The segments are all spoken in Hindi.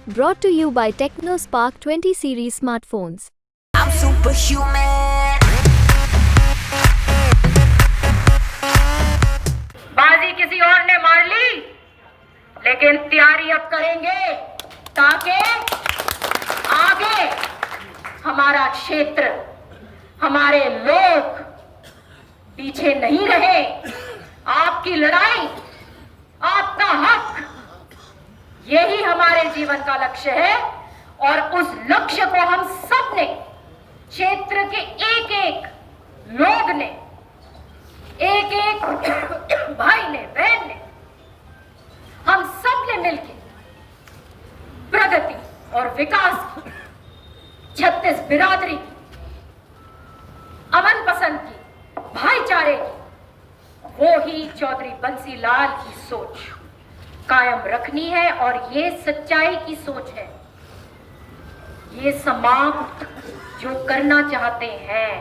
Brought to you by TechnoSpark 20 series smartphones. I'm superhuman. बाजी किसी और ने मार ली, लेकिन तैयारी अब करेंगे ताकि आगे हमारा क्षेत्र, हमारे लोग पीछे नहीं रहे। आपकी लड़ाई, आपका हक, यही हमारे जीवन का लक्ष्य है और उस लक्ष्य को हम सब ने, क्षेत्र के एक एक लोग ने, एक एक भाई ने, बहन ने, हम सब ने मिलकर प्रगति और विकास की, छत्तीस बिरादरी की, अमन पसंद की, भाईचारे की, वो ही चौधरी बंसी लाल की सोच कायम रखनी है। और ये सच्चाई की सोच है। ये समाप्त जो करना चाहते हैं,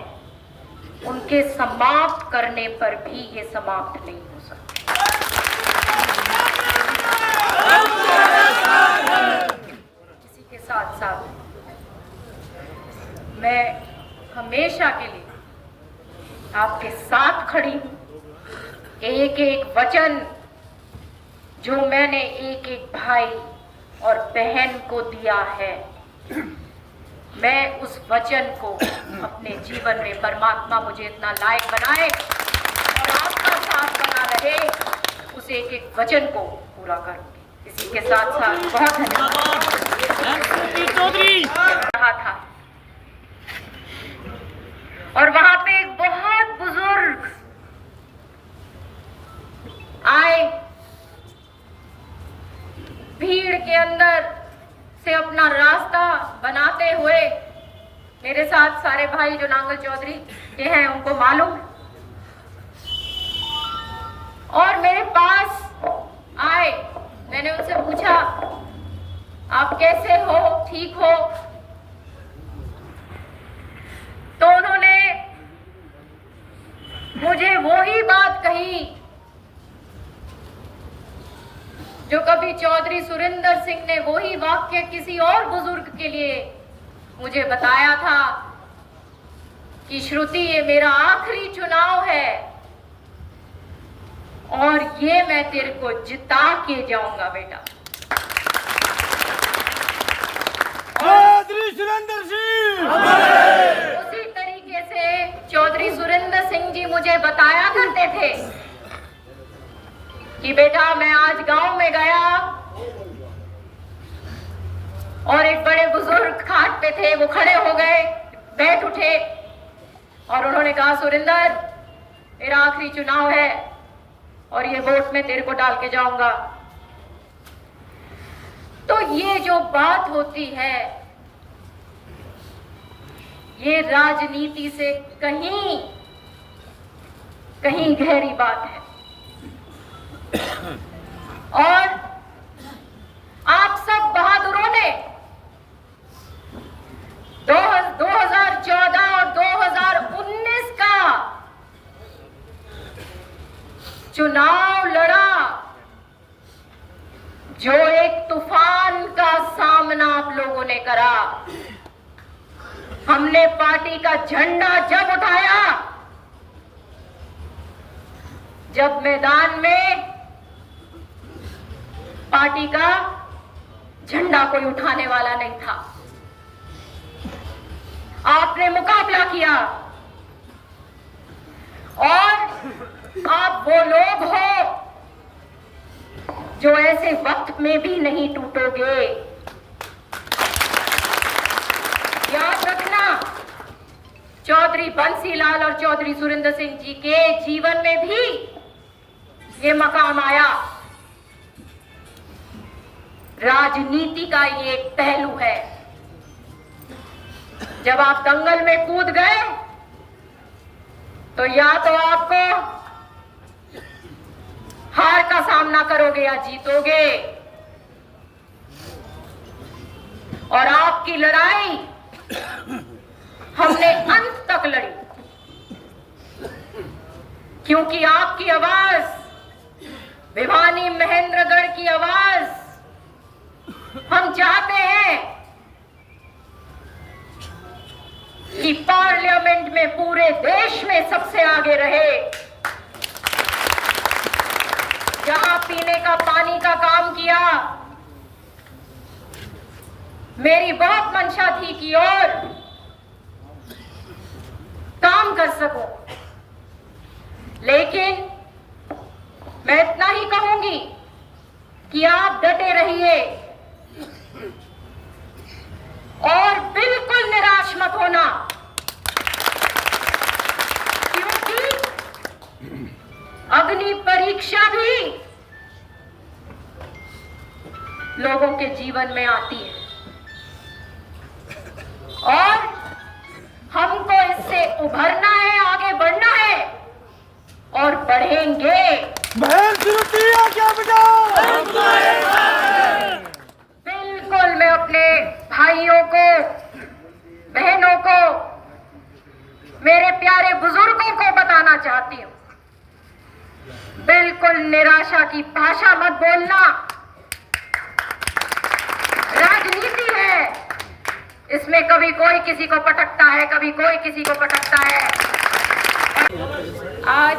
उनके समाप्त करने पर भी ये समाप्त नहीं हो सकते। इसी के साथ साथ मैं हमेशा के लिए आपके साथ खड़ी हूं। एक एक वचन जो मैंने एक एक भाई और बहन को दिया है, मैं उस वचन को अपने जीवन में परमात्मा मुझे इतना लायक बनाए और आपका साथ बना रहे, उस एक एक वचन को पूरा करूंगी। इसी के साथ साथ बहुत धन्यवाद रहा था। और वहां पे एक बहुत बुजुर्ग आए, भीड़ के अंदर से अपना रास्ता बनाते हुए। मेरे साथ सारे भाई जो नांगल चौधरी के हैं उनको मालूम। और मेरे पास आए, मैंने उनसे पूछा आप कैसे हो, ठीक हो? तो उन्होंने मुझे वो ही बात कही जो कभी चौधरी सुरेंद्र सिंह ने वो ही वाक्य किसी और बुजुर्ग के लिए मुझे बताया था कि श्रुति, ये मेरा आखिरी चुनाव है और ये मैं तेरे को जिता के जाऊंगा बेटा। चौधरी सुरेंद्र सिंह। उसी तरीके से चौधरी सुरेंद्र सिंह जी मुझे बताया करते थे कि बेटा, मैं आज गांव में गया और एक बड़े बुजुर्ग खाट पे थे, वो खड़े हो गए, बैठ उठे और उन्होंने कहा सुरेंद्र, मेरा आखिरी चुनाव है और ये वोट मैं तेरे को डाल के जाऊंगा। तो ये जो बात होती है, ये राजनीति से कहीं कहीं गहरी बात है। और आप सब बहादुरों ने 2014 और 2019 का चुनाव लड़ा, जो एक तूफान का सामना आप लोगों ने करा। हमने पार्टी का झंडा जब उठाया, जब मैदान में पार्टी का झंडा कोई उठाने वाला नहीं था। आपने मुकाबला किया और आप वो लोग हो जो ऐसे वक्त में भी नहीं टूटोगे। याद रखना, चौधरी बंसी लाल और चौधरी सुरेंद्र सिंह जी के जीवन में भी ये मकाम आया। राजनीति का ये एक पहलू है। जब आप दंगल में कूद गए तो या तो आपको हार का सामना करोगे या जीतोगे। और आपकी लड़ाई हमने अंत तक लड़ी, क्योंकि आपकी आवाज, भिवानी महेंद्रगढ़ की आवाज हम चाहते हैं कि पार्लियामेंट में पूरे देश में सबसे आगे रहे। जहां पीने का पानी का काम किया, मेरी बहुत मंशा थी कि और काम कर सकूं, लेकिन मैं इतना ही कहूंगी कि आप डटे रहिए और बिल्कुल निराश मत होना, क्योंकि अग्नि परीक्षा भी लोगों के जीवन में आती है और हमको इससे उभरना है, आगे बढ़ना है और बढ़ेंगे। बहन सुनती क्या बेटा? बिल्कुल मैं अपने भाइयों को, बहनों को, मेरे प्यारे बुजुर्गों को बताना चाहती हूं, बिल्कुल निराशा की भाषा मत बोलना। राजनीति है, इसमें कभी कोई किसी को पटकता है, कभी कोई किसी को पटकता है। आज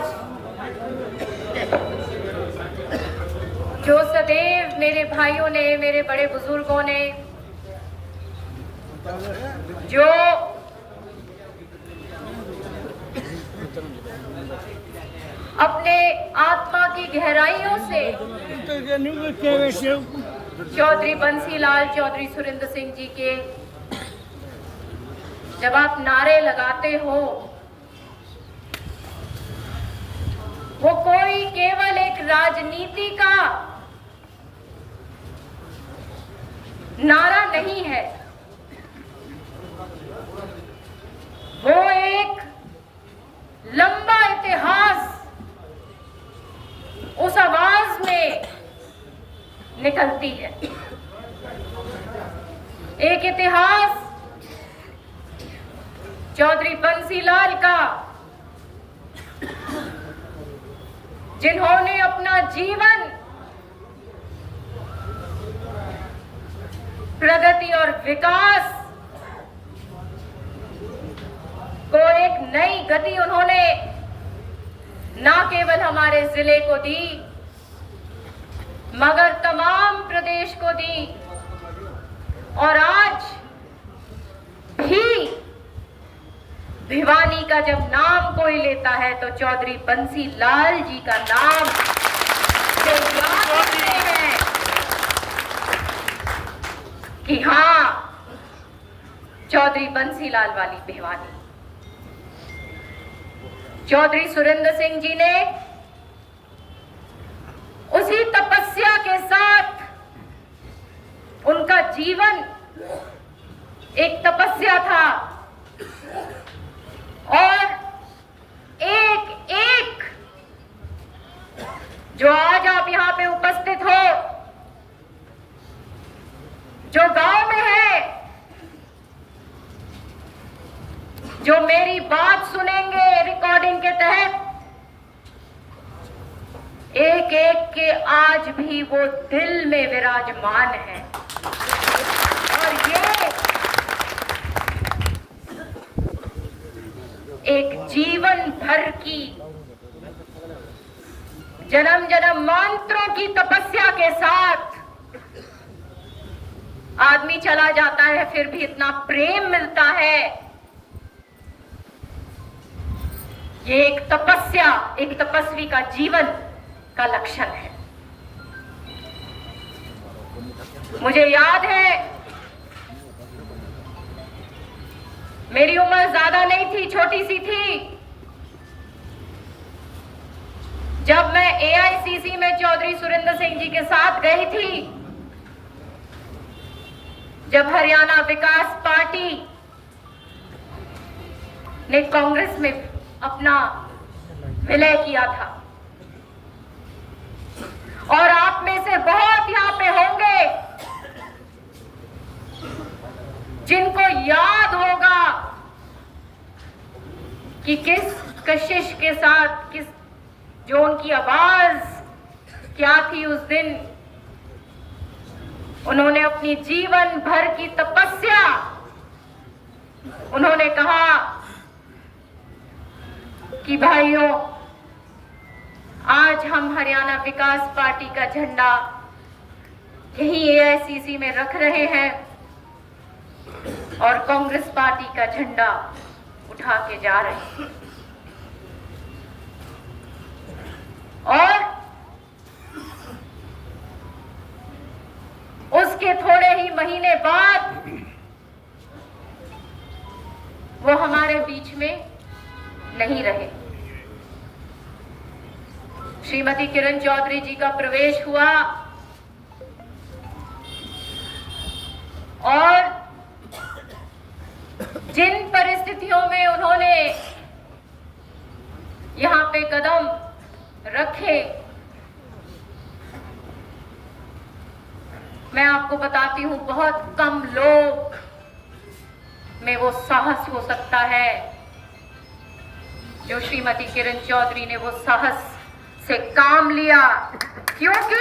जो सदैव मेरे भाइयों ने, मेरे बड़े बुजुर्गों ने जो अपने आत्मा की गहराइयों से चौधरी बंसीलाल चौधरी सुरेंद्र सिंह जी के जब आप नारे लगाते हो, वो कोई केवल एक राजनीति का नारा नहीं है, वो एक लंबा इतिहास उस आवाज में निकलती है। एक इतिहास चौधरी बंसीलाल का, जिन्होंने अपना जीवन प्रगति और विकास को एक नई गति उन्होंने ना केवल हमारे जिले को दी, मगर तमाम प्रदेश को दी। और आज भी भिवानी का जब नाम कोई लेता है तो चौधरी बंसीलाल जी का नाम जो याद रखते हैं कि हाँ, चौधरी बंसीलाल वाली भिवानी। चौधरी सुरेंद्र सिंह जी ने उसी तपस्या के साथ, उनका जीवन एक तपस्या था और एक एक जो आज आप यहां पे उपस्थित हो, जो गांव में है, जो मेरी बात सुनेंगे रिकॉर्डिंग के तहत, एक एक के आज भी वो दिल में विराजमान है। और ये एक जीवन भर की जन्म जन्म मंत्रों की तपस्या के साथ आदमी चला जाता है, फिर भी इतना प्रेम मिलता है। ये एक तपस्या, एक तपस्वी का जीवन का लक्षण है। मुझे याद है, मेरी उम्र ज्यादा नहीं थी, छोटी सी थी, जब मैं एआईसीसी में चौधरी सुरेंद्र सिंह जी के साथ गई थी, जब हरियाणा विकास पार्टी ने कांग्रेस में अपना विलय किया था। और आप में से बहुत यहां पे होंगे जिनको याद होगा कि किस कशिश के साथ, किस जो उनकी आवाज क्या थी उस दिन, उन्होंने अपनी जीवन भर की तपस्या, उन्होंने कहा कि भाइयों, आज हम हरियाणा विकास पार्टी का झंडा यही एआईसीसी में रख रहे हैं और कांग्रेस पार्टी का झंडा उठा के जा रहे हैं। और उसके थोड़े ही महीने बाद वो हमारे बीच में नहीं रहे। श्रीमती किरण चौधरी जी का प्रवेश हुआ और जिन परिस्थितियों में उन्होंने यहां पे कदम रखे, मैं आपको बताती हूं, बहुत कम लोग में वो साहस हो सकता है जो श्रीमती किरण चौधरी ने वो साहस से काम लिया, क्योंकि